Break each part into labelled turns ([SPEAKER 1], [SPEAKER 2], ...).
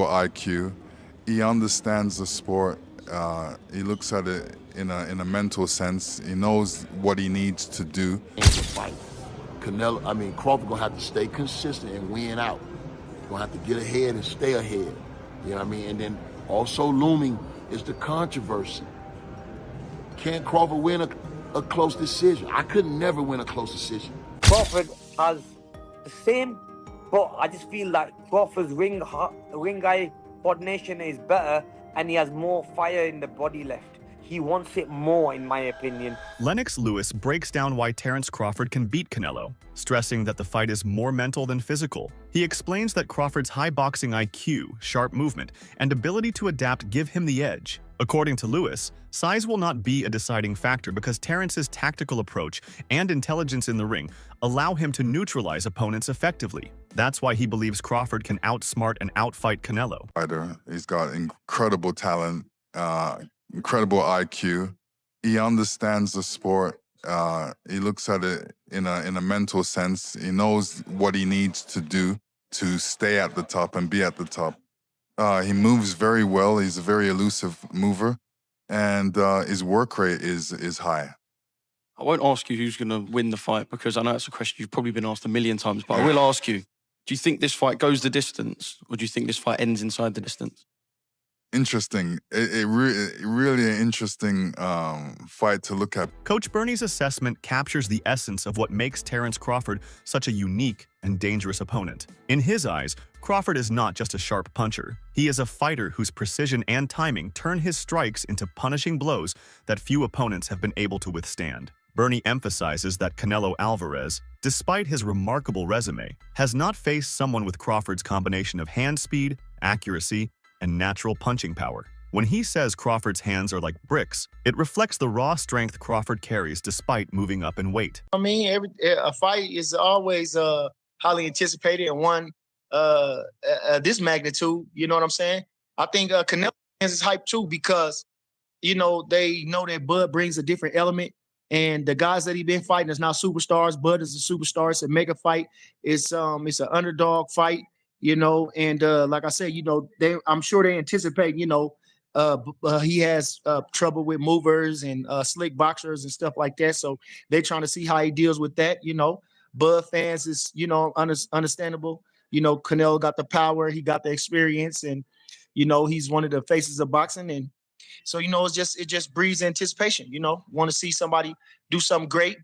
[SPEAKER 1] IQ. He understands the sport. He looks at it in a mental sense. He knows what he needs to do.
[SPEAKER 2] In the fight, Crawford gonna have to stay consistent and win out. Gonna have to get ahead and stay ahead. You know what I mean? And then also looming is the controversy. Can Crawford win a close decision? I could never win a close decision.
[SPEAKER 3] Crawford has the same, but I just feel like Crawford's ring eye coordination is better and he has more fire in the body left. He wants it more, in my opinion.
[SPEAKER 4] Lennox Lewis breaks down why Terence Crawford can beat Canelo, stressing that the fight is more mental than physical. He explains that Crawford's high boxing IQ, sharp movement, and ability to adapt give him the edge. According to Lewis, size will not be a deciding factor because Terence's tactical approach and intelligence in the ring allow him to neutralize opponents effectively. That's why he believes Crawford can outsmart and outfight Canelo.
[SPEAKER 1] He's got incredible talent, incredible IQ. He understands the sport. He looks at it in a mental sense. He knows what he needs to do to stay at the top and be at the top. He moves very well. He's a very elusive mover, and his work rate is high.
[SPEAKER 5] I won't ask you who's going to win the fight because I know it's a question you've probably been asked a million times, but I will ask you, do you think this fight goes the distance, or do you think this fight ends inside the distance?
[SPEAKER 1] Interesting. Really an interesting fight to look at.
[SPEAKER 4] Coach Bernie's assessment captures the essence of what makes Terence Crawford such a unique and dangerous opponent. In his eyes, Crawford is not just a sharp puncher. He is a fighter whose precision and timing turn his strikes into punishing blows that few opponents have been able to withstand. Bernie emphasizes that Canelo Alvarez, despite his remarkable resume, has not faced someone with Crawford's combination of hand speed, accuracy, and natural punching power. When he says Crawford's hands are like bricks, it reflects the raw strength Crawford carries despite moving up in weight.
[SPEAKER 6] I mean, a fight is always highly anticipated, and one this magnitude, you know what I'm saying? I think Canelo is hyped too because, they know that Bud brings a different element, and the guys that he been fighting is now superstars. Bud is a superstar. It's a mega fight. It's an underdog fight. And like I said, I'm sure they anticipate, he has trouble with movers and slick boxers and stuff like that. So they're trying to see how he deals with that. Bud fans is, understandable. Canelo got the power, he got the experience, and, he's one of the faces of boxing. And so, it just breeds anticipation, want to see somebody do something great.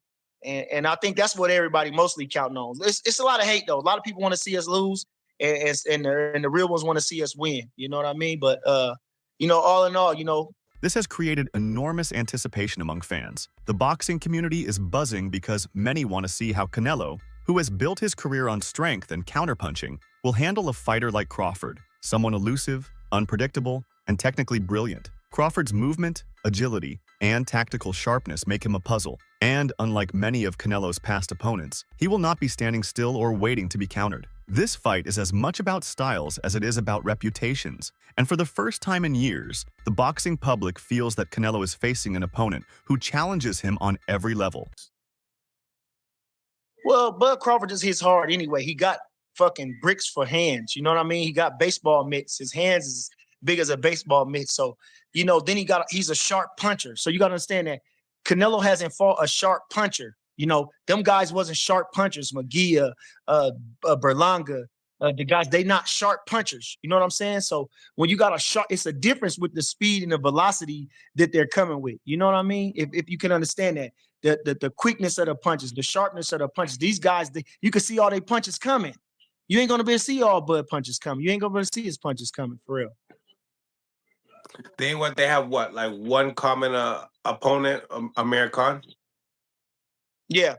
[SPEAKER 6] And I think that's what everybody mostly counting on. It's a lot of hate, though. A lot of people want to see us lose. And the real ones want to see us win. You know what I mean? But, all in all,
[SPEAKER 4] This has created enormous anticipation among fans. The boxing community is buzzing because many want to see how Canelo, who has built his career on strength and counterpunching, will handle a fighter like Crawford, someone elusive, unpredictable, and technically brilliant. Crawford's movement, agility, and tactical sharpness make him a puzzle. And unlike many of Canelo's past opponents, he will not be standing still or waiting to be countered. This fight is as much about styles as it is about reputations. And for the first time in years, the boxing public feels that Canelo is facing an opponent who challenges him on every level.
[SPEAKER 6] Well, Bud Crawford just hits hard anyway. He got fucking bricks for hands. You know what I mean? He got baseball mitts. His hands is as big as a baseball mitt. So, then he's a sharp puncher. So you got to understand that Canelo hasn't fought a sharp puncher. Them guys wasn't sharp punchers. Magia, Berlanga, the guys, they not sharp punchers. You know what I'm saying? So when you got a sharp, it's a difference with the speed and the velocity that they're coming with. You know what I mean? If you can understand that, the quickness of the punches, the sharpness of the punches, these guys, you can see all their punches coming. You ain't gonna be able to see all Bud punches coming. You ain't gonna be able to see his punches coming for real.
[SPEAKER 7] They have like one common opponent, Amir Khan?
[SPEAKER 6] Yeah.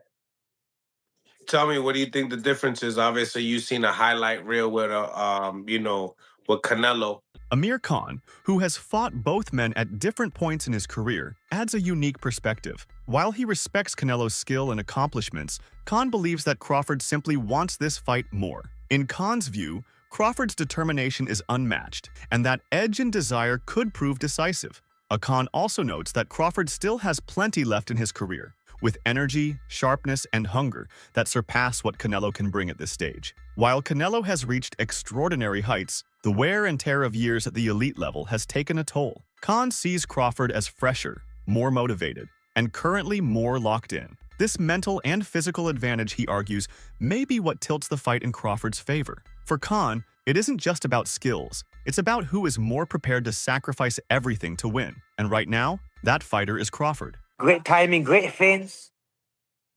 [SPEAKER 7] Tell me, what do you think the difference is? Obviously, you've seen a highlight reel with with Canelo.
[SPEAKER 4] Amir Khan, who has fought both men at different points in his career, adds a unique perspective. While he respects Canelo's skill and accomplishments, Khan believes that Crawford simply wants this fight more. In Khan's view, Crawford's determination is unmatched, and that edge and desire could prove decisive. Khan also notes that Crawford still has plenty left in his career, with energy, sharpness, and hunger that surpass what Canelo can bring at this stage. While Canelo has reached extraordinary heights, the wear and tear of years at the elite level has taken a toll. Khan sees Crawford as fresher, more motivated, and currently more locked in. This mental and physical advantage, he argues, may be what tilts the fight in Crawford's favor. For Khan, it isn't just about skills. It's about who is more prepared to sacrifice everything to win. And right now, that fighter is Crawford.
[SPEAKER 3] Great timing, great feints,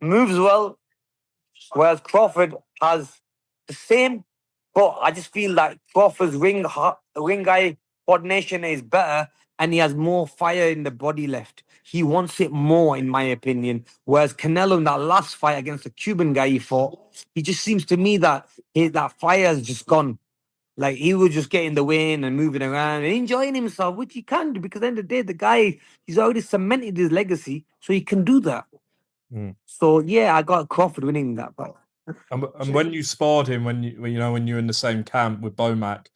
[SPEAKER 3] moves well, whereas Crawford has the same, but I just feel like Crawford's ring eye coordination is better, and he has more fire in the body left. He wants it more, in my opinion. Whereas Canelo in that last fight against the Cuban guy he fought, he just seems to me that that fire has just gone. Like he was just getting the win and moving around and enjoying himself, which he can do because at the end of the day, the guy, he's already cemented his legacy, so he can do that. So yeah, I got Crawford winning that fight.
[SPEAKER 8] And when you sparred him, when you were in the same camp with Bomac,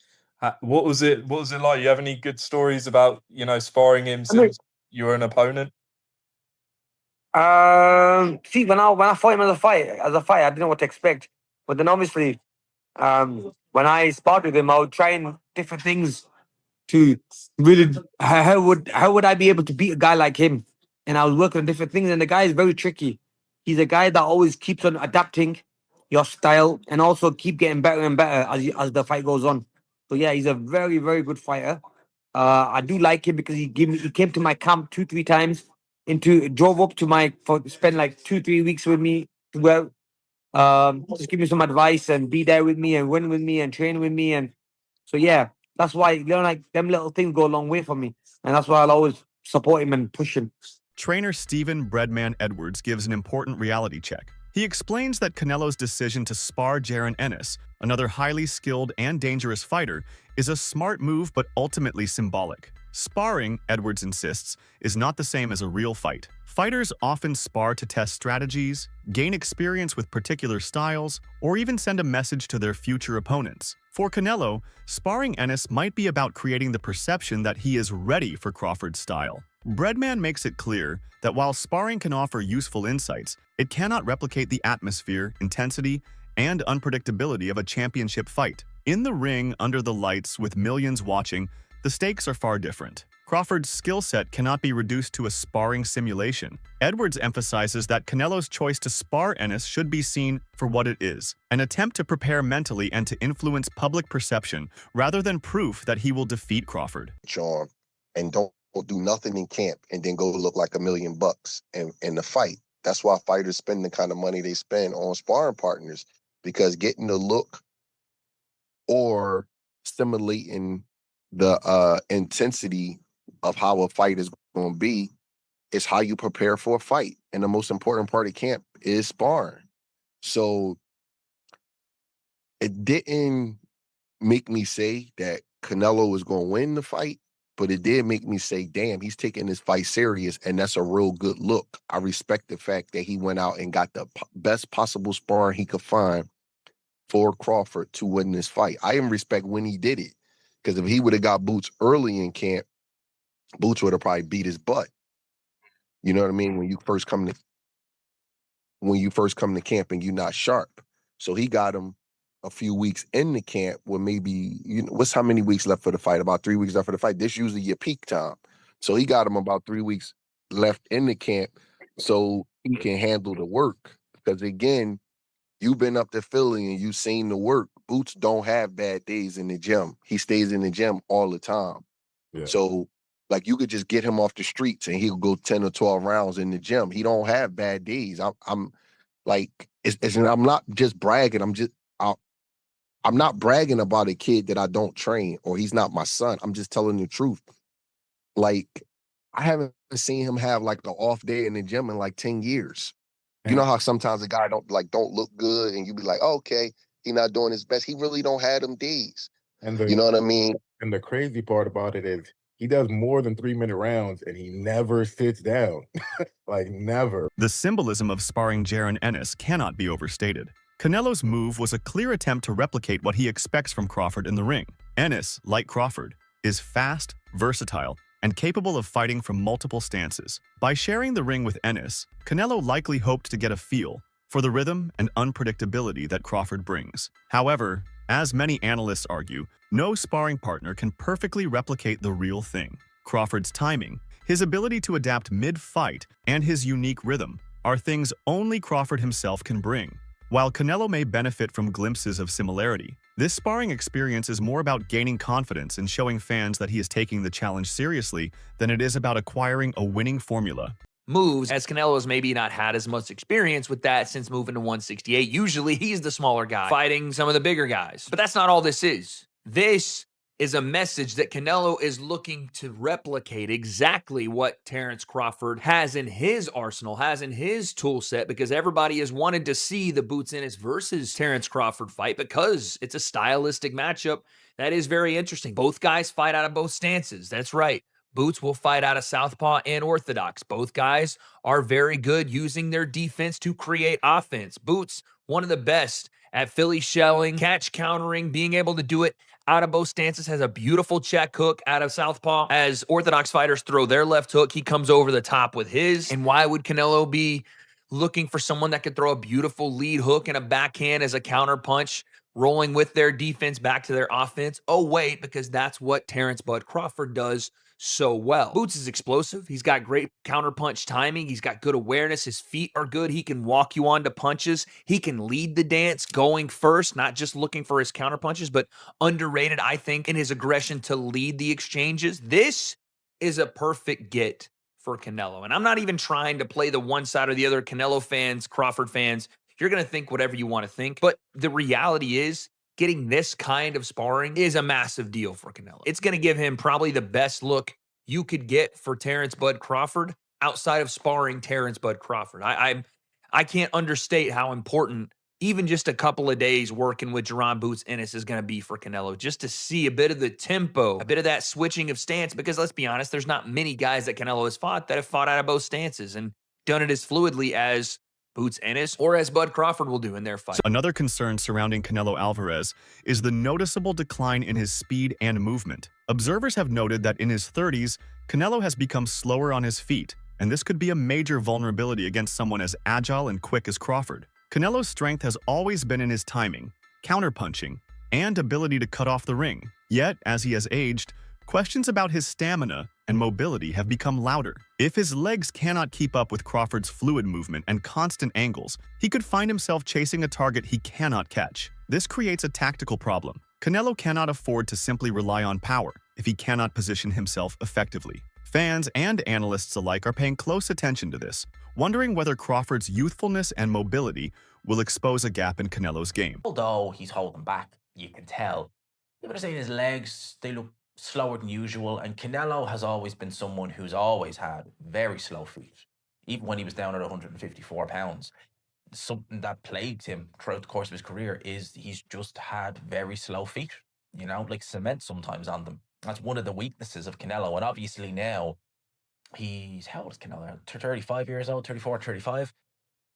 [SPEAKER 8] what was it like? You have any good stories about sparring him since you were an opponent?
[SPEAKER 3] See, when I fought him as a fighter, I didn't know what to expect. But then obviously, when I sparred with him, I would try and different things to really how would I be able to beat a guy like him? And I was working on different things, and the guy is very tricky. He's a guy that always keeps on adapting your style and also keep getting better and better as the fight goes on. So yeah, he's a very, very good fighter. I do like him because he came to my camp 2-3 times, drove up to spend like 2-3 weeks with me to just give me some advice and be there with me and win with me and train with me. And so yeah, that's why like them little things go a long way for me. And that's why I'll always support him and push him.
[SPEAKER 4] Trainer Stephen Breadman Edwards gives an important reality check. He explains that Canelo's decision to spar Jaron Ennis, another highly skilled and dangerous fighter, is a smart move but ultimately symbolic. Sparring, Edwards insists, is not the same as a real fight. Fighters often spar to test strategies, gain experience with particular styles, or even send a message to their future opponents. For Canelo, sparring Ennis might be about creating the perception that he is ready for Crawford's style. Breadman makes it clear that while sparring can offer useful insights, it cannot replicate the atmosphere, intensity, and unpredictability of a championship fight. In the ring, under the lights, with millions watching, the stakes are far different. Crawford's skill set cannot be reduced to a sparring simulation. Edwards emphasizes that Canelo's choice to spar Ennis should be seen for what it is, an attempt to prepare mentally and to influence public perception rather than proof that he will defeat Crawford.
[SPEAKER 9] Charm and don't do nothing in camp and then go look like $1 million in the fight. That's why fighters spend the kind of money they spend on sparring partners, because getting the look or stimulating the intensity of how a fight is going to be is how you prepare for a fight. And the most important part of camp is sparring. So it didn't make me say that Canelo was going to win the fight, but it did make me say, damn, he's taking this fight serious, and that's a real good look. I respect the fact that he went out and got the best possible sparring he could find for Crawford to win this fight. I even respect when he did it, because if he would have got Boots early in camp, Boots would have probably beat his butt. You know what I mean? When you first come to camp and you're not sharp. So he got him a few weeks in the camp where maybe, what's how many weeks left for the fight? About 3 weeks left for the fight. This usually your peak time. So he got him about 3 weeks left in the camp so he can handle the work. Because again, you've been up to Philly and you've seen the work. Boots don't have bad days in the gym. He stays in the gym all the time. Yeah. So like you could just get him off the streets and he'll go 10 or 12 rounds in the gym. He don't have bad days. I'm like, I'm not just bragging. I'm not bragging about a kid that I don't train or he's not my son. I'm just telling the truth. Like, I haven't seen him have like the off day in the gym in like 10 years. Yeah. You know how sometimes a guy don't look good and you be like, oh, okay, he not doing his best. He really don't have them days. You know what I mean?
[SPEAKER 10] And the crazy part about it is he does more than 3-minute rounds and he never sits down. Like, never.
[SPEAKER 4] The symbolism of sparring Jaron Ennis cannot be overstated. Canelo's move was a clear attempt to replicate what he expects from Crawford in the ring. Ennis, like Crawford, is fast, versatile, and capable of fighting from multiple stances. By sharing the ring with Ennis, Canelo likely hoped to get a feel for the rhythm and unpredictability that Crawford brings. However, as many analysts argue, no sparring partner can perfectly replicate the real thing. Crawford's timing, his ability to adapt mid-fight, and his unique rhythm are things only Crawford himself can bring. While Canelo may benefit from glimpses of similarity, this sparring experience is more about gaining confidence and showing fans that he is taking the challenge seriously than it is about acquiring a winning formula.
[SPEAKER 11] Moves, as Canelo has maybe not had as much experience with that since moving to 168. Usually he's the smaller guy fighting some of the bigger guys. But that's not all this is. This is a message that Canelo is looking to replicate exactly what Terence Crawford has in his arsenal, has in his tool set, because everybody has wanted to see the Boots Ennis versus Terence Crawford fight because it's a stylistic matchup that is very interesting. Both guys fight out of both stances. That's right. Boots will fight out of southpaw and orthodox. Both guys are very good using their defense to create offense. Boots, one of the best at Philly shelling, catch countering, being able to do it out of both stances, has a beautiful check hook out of southpaw. As orthodox fighters throw their left hook, he comes over the top with his. And why would Canelo be looking for someone that could throw a beautiful lead hook and a backhand as a counter punch, rolling with their defense back to their offense? Oh, wait, because that's what Terence Bud Crawford does so well. Boots is explosive. He's got great counterpunch timing. He's got good awareness. His feet are good. He can walk you onto punches. He can lead the dance going first, not just looking for his counterpunches, but underrated, I think, in his aggression to lead the exchanges. This is a perfect get for Canelo. And I'm not even trying to play the one side or the other. Canelo fans, Crawford fans, you're going to think whatever you want to think. But the reality is, getting this kind of sparring is a massive deal for Canelo. It's going to give him probably the best look you could get for Terence Bud Crawford outside of sparring Terence Bud Crawford. I can't understate how important even just a couple of days working with Jerron Boots Ennis is going to be for Canelo, just to see a bit of the tempo, a bit of that switching of stance, because let's be honest, there's not many guys that Canelo has fought that have fought out of both stances and done it as fluidly as Boots Ennis or as Bud Crawford will do in their fight.
[SPEAKER 4] Another concern surrounding Canelo Alvarez is the noticeable decline in his speed and movement. Observers have noted that in his 30s, Canelo has become slower on his feet, and this could be a major vulnerability against someone as agile and quick as Crawford. Canelo's strength has always been in his timing, counterpunching, and ability to cut off the ring. Yet, as he has aged, questions about his stamina and mobility have become louder. If his legs cannot keep up with Crawford's fluid movement and constant angles, he could find himself chasing a target he cannot catch. This creates a tactical problem. Canelo cannot afford to simply rely on power if he cannot position himself effectively. Fans and analysts alike are paying close attention to this, wondering whether Crawford's youthfulness and mobility will expose a gap in Canelo's game.
[SPEAKER 12] Although he's holding back, you can tell. People are saying his legs, they look slower than usual, and Canelo has always been someone who's always had very slow feet. Even when he was down at 154 pounds, something that plagued him throughout the course of his career is he's just had very slow feet, you know, like cement sometimes on them. That's one of the weaknesses of Canelo, and obviously now he's, how old is Canelo? 35 years old, 34, 35.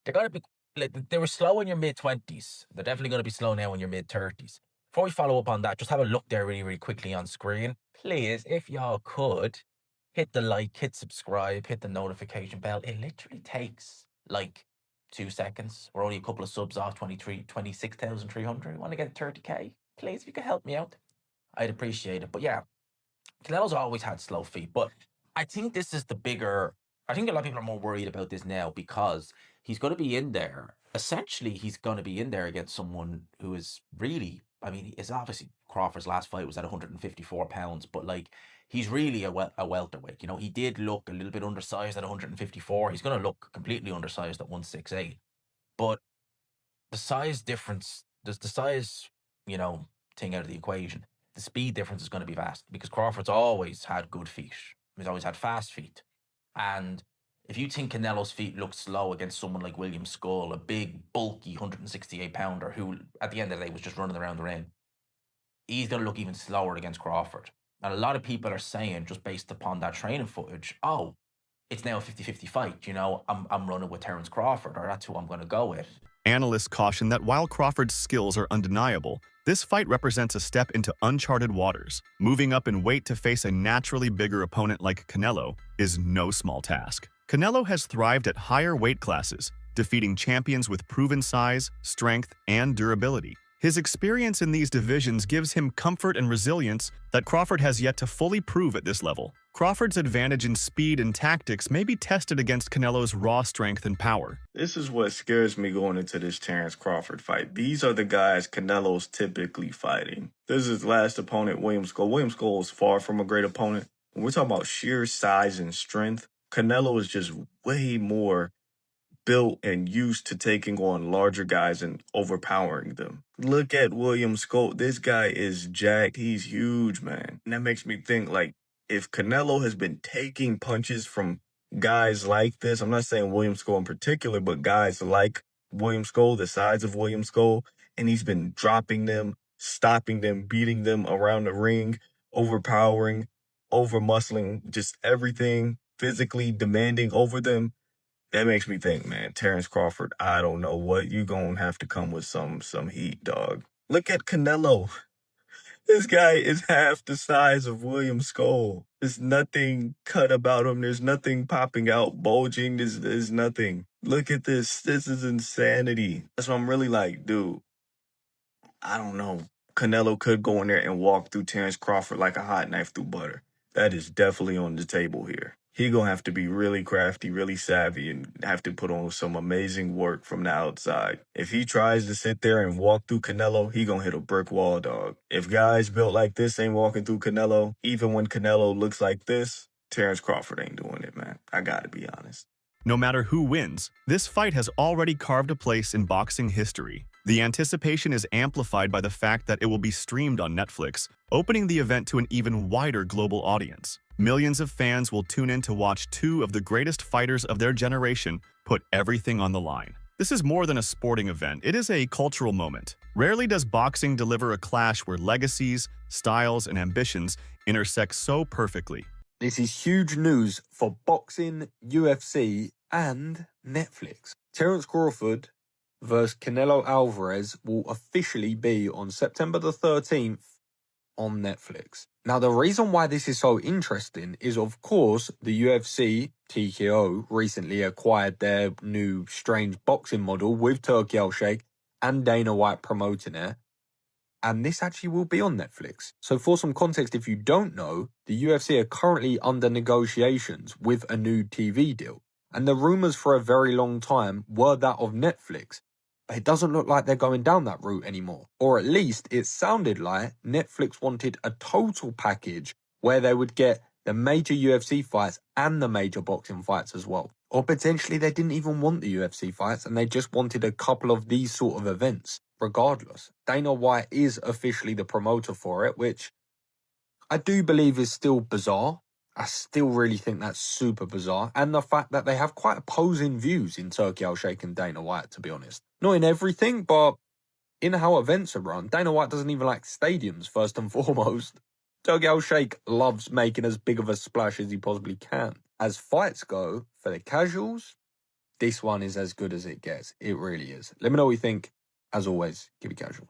[SPEAKER 12] They're going to be, like, they were slow in your mid-20s. They're definitely going to be slow now in your mid-30s. Before we follow up on that, just have a look there really, really quickly on screen. Please, if y'all could, hit the like, hit subscribe, hit the notification bell. It literally takes like 2 seconds. We're only a couple of subs off 26,300. Want to get 30K? Please, if you could help me out, I'd appreciate it. But yeah, Canelo's always had slow feet. But I think this is the bigger, I think a lot of people are more worried about this now because he's going to be in there. Essentially, he's going to be in there against someone who is really, I mean, it's obviously Crawford's last fight was at 154 pounds, but like he's really a welterweight. You know, he did look a little bit undersized at 154. He's going to look completely undersized at 168. But the size difference, there's the size, you know, thing out of the equation. The speed difference is going to be vast because Crawford's always had good feet. He's always had fast feet. And if you think Canelo's feet look slow against someone like William Skull, a big, bulky 168-pounder who, at the end of the day, was just running around the ring, he's going to look even slower against Crawford. And a lot of people are saying, just based upon that training footage, oh, it's now a 50-50 fight. You know, I'm running with Terence Crawford, or that's who I'm going to go with.
[SPEAKER 4] Analysts caution that while Crawford's skills are undeniable, this fight represents a step into uncharted waters. Moving up in weight to face a naturally bigger opponent like Canelo is no small task. Canelo has thrived at higher weight classes, defeating champions with proven size, strength, and durability. His experience in these divisions gives him comfort and resilience that Crawford has yet to fully prove at this level. Crawford's advantage in speed and tactics may be tested against Canelo's raw strength and power.
[SPEAKER 13] This is what scares me going into this Terence Crawford fight. These are the guys Canelo's typically fighting. This is his last opponent, William Scull. William Scull is far from a great opponent. When we're talking about sheer size and strength, Canelo is just way more built and used to taking on larger guys and overpowering them. Look at William Scull. This guy is jacked. He's huge, man. And that makes me think, like, if Canelo has been taking punches from guys like this, I'm not saying William Scull in particular, but guys like William Scull, the size of William Scull, and he's been dropping them, stopping them, beating them around the ring, overpowering, over-muscling, just everything, physically demanding over them. That makes me think, man, Terence Crawford, I don't know what, you gonna have to come with some heat, dog. Look at Canelo. This guy is half the size of William Scull. There's nothing cut about him. There's nothing popping out, bulging. There's nothing. Look at this. This is insanity. That's what I'm really like, dude. I don't know. Canelo could go in there and walk through Terence Crawford like a hot knife through butter. That is definitely on the table here. He gonna have to be really crafty, really savvy, and have to put on some amazing work from the outside. If he tries to sit there and walk through Canelo, he gonna hit a brick wall, dog. If guys built like this ain't walking through Canelo, even when Canelo looks like this, Terence Crawford ain't doing it, man. I gotta be honest.
[SPEAKER 4] No matter who wins, this fight has already carved a place in boxing history. The anticipation is amplified by the fact that it will be streamed on Netflix, opening the event to an even wider global audience. Millions of fans will tune in to watch two of the greatest fighters of their generation put everything on the line. This is more than a sporting event, it is a cultural moment. Rarely does boxing deliver a clash where legacies, styles, and ambitions intersect so perfectly.
[SPEAKER 14] This is huge news for boxing, UFC, and Netflix. Terence Crawford versus Canelo Alvarez will officially be on September the 13th on Netflix. Now, the reason why this is so interesting is, of course, the UFC, TKO, recently acquired their new strange boxing model with Turki Al-Sheikh and Dana White promoting it. And this actually will be on Netflix. So for some context, if you don't know, the UFC are currently under negotiations with a new TV deal. And the rumours for a very long time were that of Netflix. But it doesn't look like they're going down that route anymore. Or at least it sounded like Netflix wanted a total package where they would get the major UFC fights and the major boxing fights as well. Or potentially they didn't even want the UFC fights and they just wanted a couple of these sort of events. Regardless, Dana White is officially the promoter for it, which I do believe is still bizarre. I still really think that's super bizarre. And the fact that they have quite opposing views in Turki Al-Sheikh and Dana White, to be honest. Not in everything, but in how events are run. Dana White doesn't even like stadiums, first and foremost. Turki Al-Sheikh loves making as big of a splash as he possibly can. As fights go, for the casuals, this one is as good as it gets. It really is. Let me know what you think. As always, keep it casual.